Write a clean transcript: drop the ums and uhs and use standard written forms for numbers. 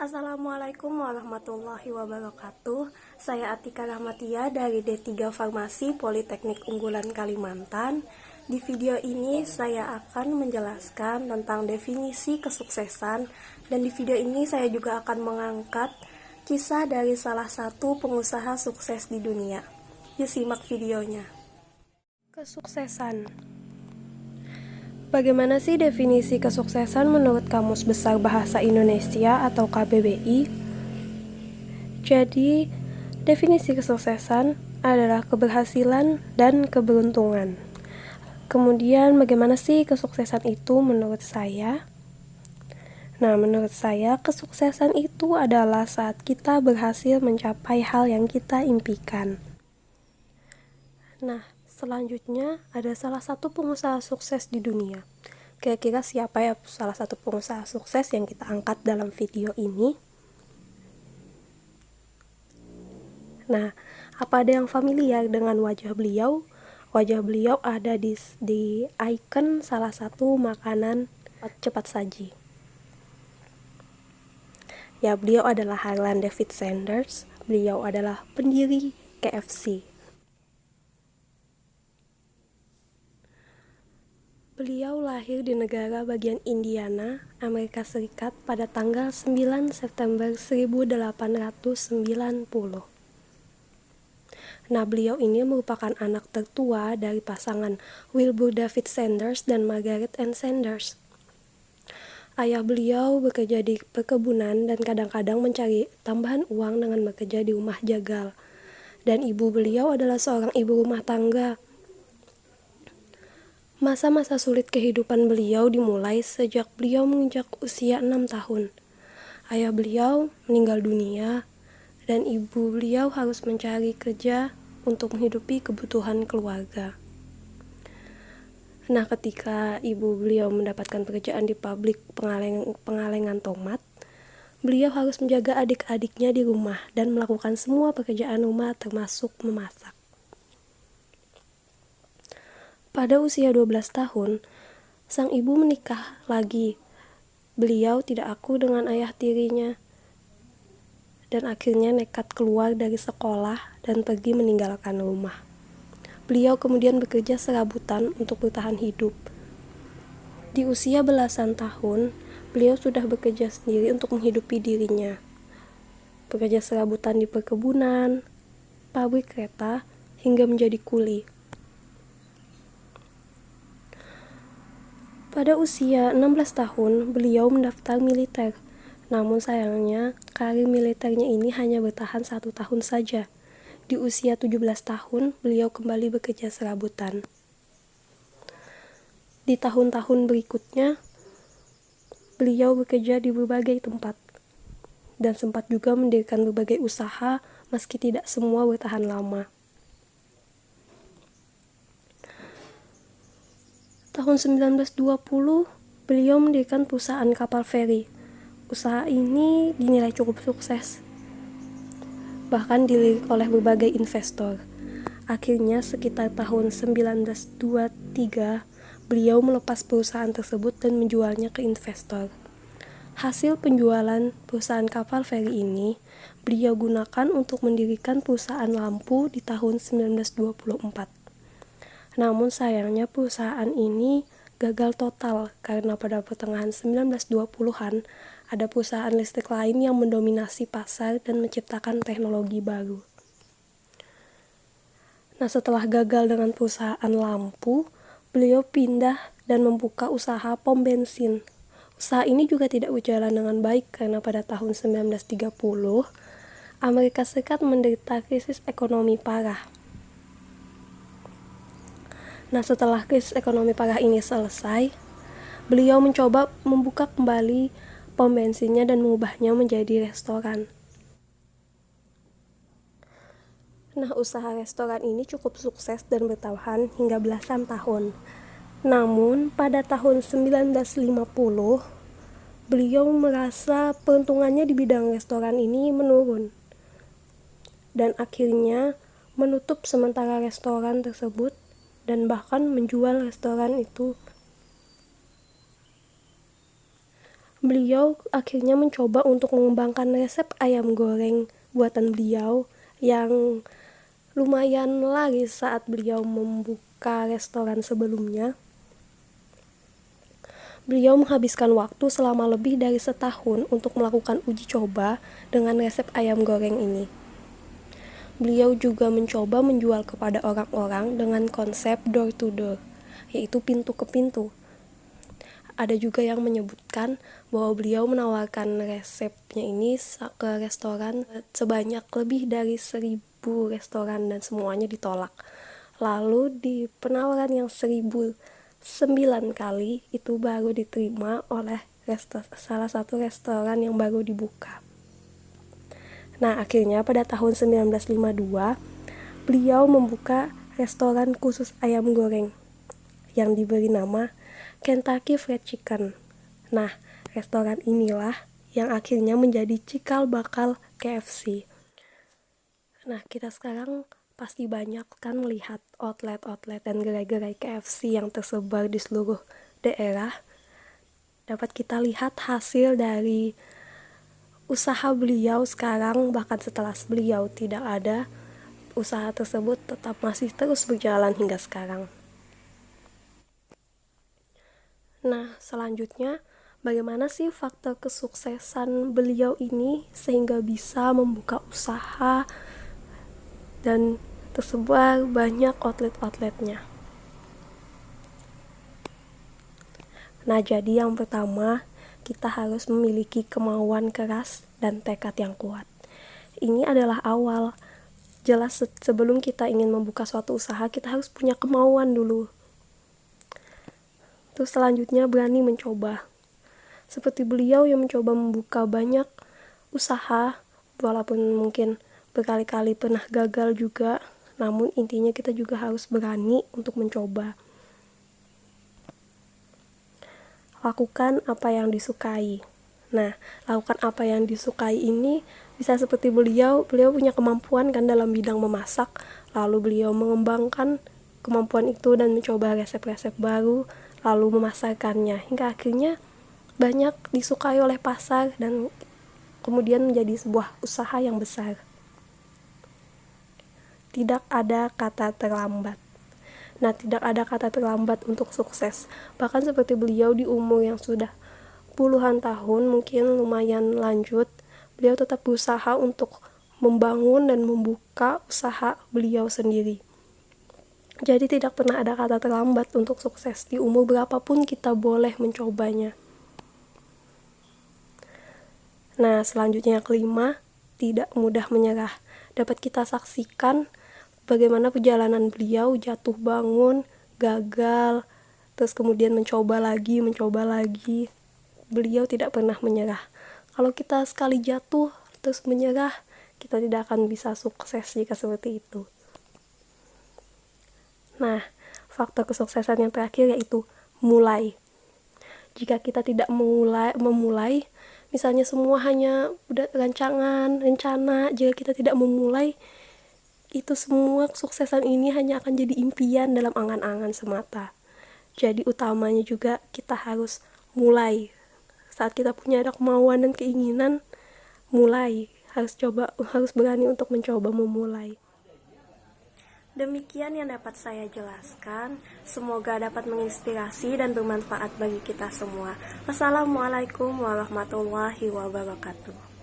Assalamualaikum warahmatullahi wabarakatuh. Saya Atika Rahmatia dari D3 Farmasi Politeknik Unggulan Kalimantan. Di video ini saya akan menjelaskan tentang definisi kesuksesan, dan di video ini saya juga akan mengangkat kisah dari salah satu pengusaha sukses di dunia. Yuk simak videonya. Kesuksesan. Bagaimana sih definisi kesuksesan menurut Kamus Besar Bahasa Indonesia atau KBBI? Jadi, definisi kesuksesan adalah keberhasilan dan keberuntungan. Kemudian, bagaimana sih kesuksesan itu menurut saya? Nah, menurut saya, kesuksesan itu adalah saat kita berhasil mencapai hal yang kita impikan. Nah, selanjutnya ada salah satu pengusaha sukses di dunia. Kira-kira siapa ya salah satu pengusaha sukses yang kita angkat dalam video ini? Nah, apa ada yang familiar dengan wajah beliau? Wajah beliau ada di icon salah satu makanan cepat saji. Ya, beliau adalah Harlan David Sanders. Beliau adalah pendiri KFC. Beliau lahir di negara bagian Indiana, Amerika Serikat pada tanggal 9 September 1890. Nah, beliau ini merupakan anak tertua dari pasangan Wilbur David Sanders dan Margaret Ann Sanders. Ayah beliau bekerja di perkebunan dan kadang-kadang mencari tambahan uang dengan bekerja di rumah jagal. Dan ibu beliau adalah seorang ibu rumah tangga. Masa-masa sulit kehidupan beliau dimulai sejak beliau menginjak usia 6 tahun. Ayah beliau meninggal dunia, dan ibu beliau harus mencari kerja untuk menghidupi kebutuhan keluarga. Nah, ketika ibu beliau mendapatkan pekerjaan di pabrik pengalengan tomat, beliau harus menjaga adik-adiknya di rumah dan melakukan semua pekerjaan rumah termasuk memasak. Pada usia 12 tahun, sang ibu menikah lagi. Beliau tidak akur dengan ayah tirinya, dan akhirnya nekat keluar dari sekolah dan pergi meninggalkan rumah. Beliau kemudian bekerja serabutan untuk bertahan hidup. Di usia belasan tahun, beliau sudah bekerja sendiri untuk menghidupi dirinya. Bekerja serabutan di perkebunan, pabrik kereta, hingga menjadi kuli. Pada usia 16 tahun, beliau mendaftar militer. Namun sayangnya, karir militernya ini hanya bertahan 1 tahun saja. Di usia 17 tahun, beliau kembali bekerja serabutan. Di tahun-tahun berikutnya, beliau bekerja di berbagai tempat, dan sempat juga mendirikan berbagai usaha, meski tidak semua bertahan lama. Tahun 1920, beliau mendirikan perusahaan kapal feri. Usaha ini dinilai cukup sukses, bahkan dilirik oleh berbagai investor. Akhirnya sekitar tahun 1923, beliau melepas perusahaan tersebut dan menjualnya ke investor. Hasil penjualan perusahaan kapal feri ini, beliau gunakan untuk mendirikan perusahaan lampu di tahun 1924. Namun sayangnya perusahaan ini gagal total karena pada pertengahan 1920-an ada perusahaan listrik lain yang mendominasi pasar dan menciptakan teknologi baru. Nah, setelah gagal dengan perusahaan lampu, beliau pindah dan membuka usaha pom bensin. Usaha ini juga tidak berjalan dengan baik karena pada tahun 1930, Amerika Serikat menderita krisis ekonomi parah. Nah, setelah krisis ekonomi parah ini selesai, beliau mencoba membuka kembali pom bensinnya dan mengubahnya menjadi restoran. Nah, usaha restoran ini cukup sukses dan bertahan hingga belasan tahun. Namun, pada tahun 1950, beliau merasa peruntungannya di bidang restoran ini menurun. Dan akhirnya menutup sementara restoran tersebut dan bahkan menjual restoran itu. Beliau akhirnya mencoba untuk mengembangkan resep ayam goreng buatan beliau yang lumayan laris saat beliau membuka restoran sebelumnya. Beliau menghabiskan waktu selama lebih dari setahun untuk melakukan uji coba dengan resep ayam goreng ini. Beliau juga mencoba menjual kepada orang-orang dengan konsep door to door, yaitu pintu ke pintu. Ada juga yang menyebutkan bahwa beliau menawarkan resepnya ini ke restoran sebanyak lebih dari 1.000 restoran dan semuanya ditolak. Lalu di penawaran yang 1.009 kali itu baru diterima oleh salah satu restoran yang baru dibuka. Nah, akhirnya pada tahun 1952 beliau membuka restoran khusus ayam goreng yang diberi nama Kentucky Fried Chicken. Nah, restoran inilah yang akhirnya menjadi cikal bakal KFC. Nah, kita sekarang pasti banyak kan melihat outlet-outlet dan gerai-gerai KFC yang tersebar di seluruh daerah. Dapat kita lihat hasil dari usaha beliau sekarang, bahkan setelah beliau tidak ada, usaha tersebut tetap masih terus berjalan hingga sekarang. Nah, selanjutnya, bagaimana sih faktor kesuksesan beliau ini sehingga bisa membuka usaha dan tersebar banyak outlet-outletnya? Nah, jadi yang pertama, kita harus memiliki kemauan keras dan tekad yang kuat. Ini adalah awal. Jelas sebelum kita ingin membuka suatu usaha, kita harus punya kemauan dulu. Terus selanjutnya berani mencoba. Seperti beliau yang mencoba membuka banyak usaha, walaupun mungkin berkali-kali pernah gagal juga, namun intinya kita juga harus berani untuk mencoba. Lakukan apa yang disukai. Nah, lakukan apa yang disukai ini bisa seperti beliau punya kemampuan kan dalam bidang memasak, lalu beliau mengembangkan kemampuan itu dan mencoba resep-resep baru, lalu memasarkannya, hingga akhirnya banyak disukai oleh pasar dan kemudian menjadi sebuah usaha yang besar. Tidak ada kata terlambat. Nah, tidak ada kata terlambat untuk sukses. Bahkan seperti beliau di umur yang sudah puluhan tahun, mungkin lumayan lanjut, beliau tetap berusaha untuk membangun dan membuka usaha beliau sendiri. Jadi tidak pernah ada kata terlambat untuk sukses. Di umur berapapun kita boleh mencobanya. Nah, selanjutnya yang kelima, tidak mudah menyerah. Dapat kita saksikan bagaimana perjalanan beliau jatuh bangun, gagal, terus kemudian mencoba lagi. Beliau tidak pernah menyerah. Kalau kita sekali jatuh terus menyerah, kita tidak akan bisa sukses jika seperti itu. Nah, faktor kesuksesan yang terakhir yaitu mulai. Jika kita tidak memulai, misalnya semua hanya udah rencana, jika kita tidak memulai, itu semua kesuksesan ini hanya akan jadi impian dalam angan-angan semata. Jadi utamanya juga kita harus mulai. Saat kita punya ada kemauan dan keinginan, mulai. Harus berani untuk mencoba memulai. Demikian yang dapat saya jelaskan. Semoga dapat menginspirasi dan bermanfaat bagi kita semua. Wassalamualaikum warahmatullahi wabarakatuh.